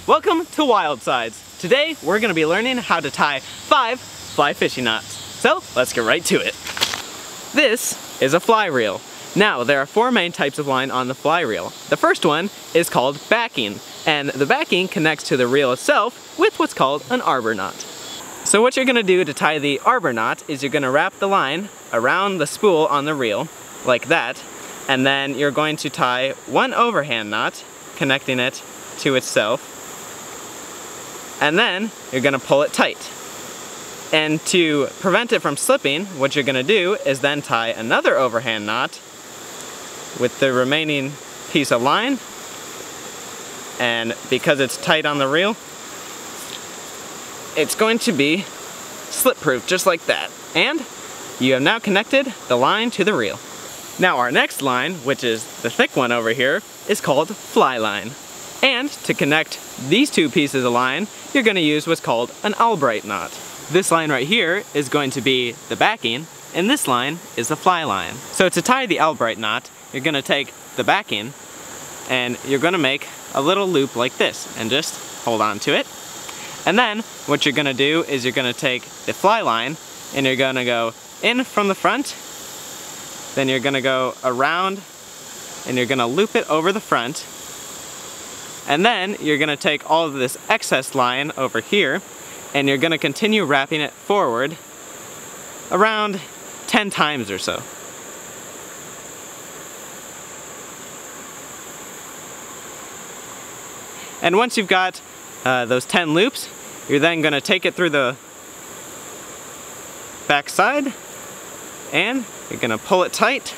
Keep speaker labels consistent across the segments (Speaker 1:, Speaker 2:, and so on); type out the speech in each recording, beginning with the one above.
Speaker 1: Welcome to WILDsides. Today we're going to be learning how to tie 5 fly fishing knots. So let's get right to it. This is a fly reel. Now there are 4 main types of line on the fly reel. The first one is called backing, and the backing connects to the reel itself with what's called an arbor knot. So what you're going to do to tie the arbor knot is you're going to wrap the line around the spool on the reel like that, and then you're going to tie one overhand knot connecting it to itself, and then you're going to pull it tight. And to prevent it from slipping, what you're going to do is then tie another overhand knot with the remaining piece of line, and because it's tight on the reel, it's going to be slip proof just like that. And you have now connected the line to the reel. Now our next line, which is the thick one over here, is called fly line. And to connect these 2 pieces of line, you're going to use what's called an Albright knot. This line right here is going to be the backing, and this line is the fly line. So to tie the Albright knot, you're going to take the backing and you're going to make a little loop like this and just hold on to it. And then what you're going to do is you're going to take the fly line and you're going to go in from the front, then you're going to go around and you're going to loop it over the front, and then you're going to take all of this excess line over here and you're going to continue wrapping it forward around 10 times or so. And once you've got those 10 loops, you're then going to take it through the back side and you're going to pull it tight,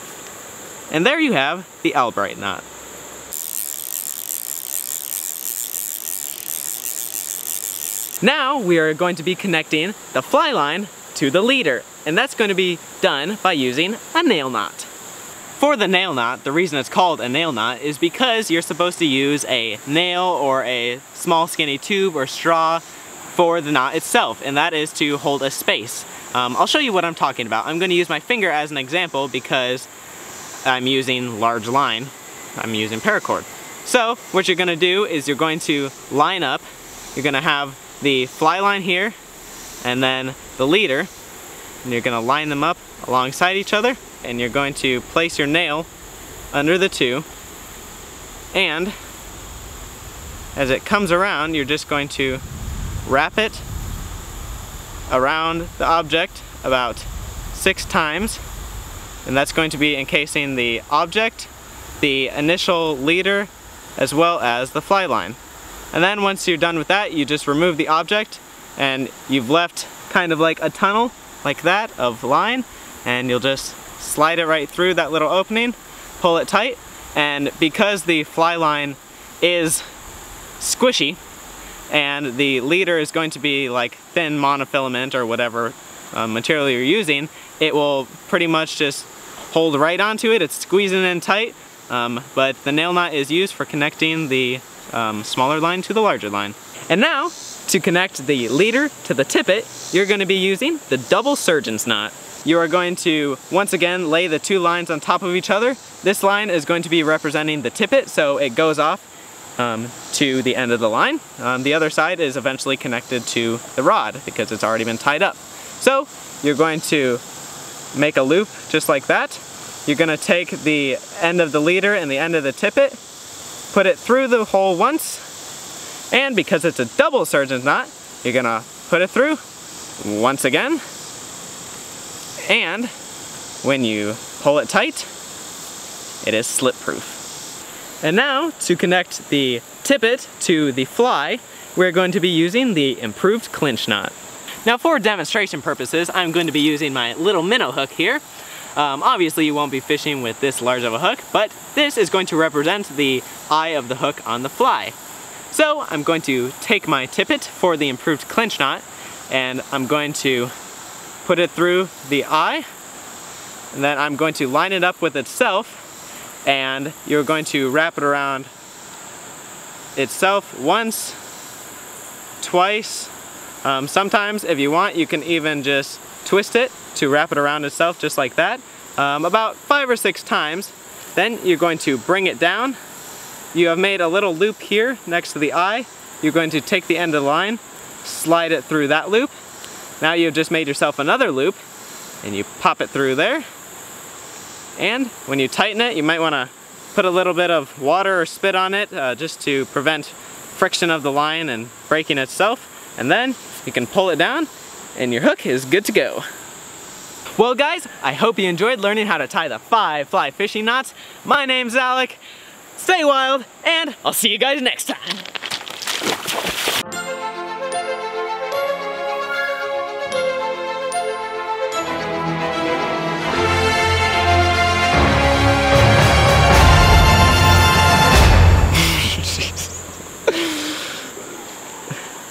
Speaker 1: and there you have the Albright knot. Now we are going to be connecting the fly line to the leader, and that's going to be done by using a nail knot. For the nail knot, the reason it's called a nail knot is because you're supposed to use a nail or a small skinny tube or straw for the knot itself, and that is to hold a space. I'll show you what I'm talking about. I'm going to use my finger as an example because I'm using large line. I'm using paracord. So what you're going to do is you're going to line up. You're going to have the fly line here and then the leader, and you're going to line them up alongside each other, and you're going to place your nail under the 2, and as it comes around you're just going to wrap it around the object about 6 times, and that's going to be encasing the object, the initial leader, as well as the fly line. And then once you're done with that, you just remove the object and you've left kind of like a tunnel like that of line, and you'll just slide it right through that little opening, pull it tight, and because the fly line is squishy and the leader is going to be like thin monofilament or whatever material you're using, it will pretty much just hold right onto it. It's squeezing in tight, but the nail knot is used for connecting the smaller line to the larger line. And now, to connect the leader to the tippet, you're going to be using the double surgeon's knot. You are going to, once again, lay the 2 lines on top of each other. This line is going to be representing the tippet, so it goes off to the end of the line. The other side is eventually connected to the rod because it's already been tied up. So you're going to make a loop just like that. You're going to take the end of the leader and the end of the tippet, put it through the hole once, and because it's a double surgeon's knot, you're going to put it through once again, and when you pull it tight, it is slip proof. And now, to connect the tippet to the fly, we're going to be using the improved clinch knot. Now for demonstration purposes, I'm going to be using my little minnow hook here. Obviously you won't be fishing with this large of a hook, but this is going to represent the eye of the hook on the fly. So I'm going to take my tippet for the improved clinch knot, and I'm going to put it through the eye, and then I'm going to line it up with itself, and you're going to wrap it around itself once, twice. Sometimes if you want, you can even just twist it to wrap it around itself just like that, about 5 or 6 times. Then you're going to bring it down. You have made a little loop here next to the eye, you're going to take the end of the line, slide it through that loop. Now you've just made yourself another loop, and you pop it through there. And when you tighten it, you might want to put a little bit of water or spit on it just to prevent friction of the line and breaking itself. And then you can pull it down and your hook is good to go. Well guys, I hope you enjoyed learning how to tie the 5 fly fishing knots. My name's Alec. Stay wild, and I'll see you guys next time.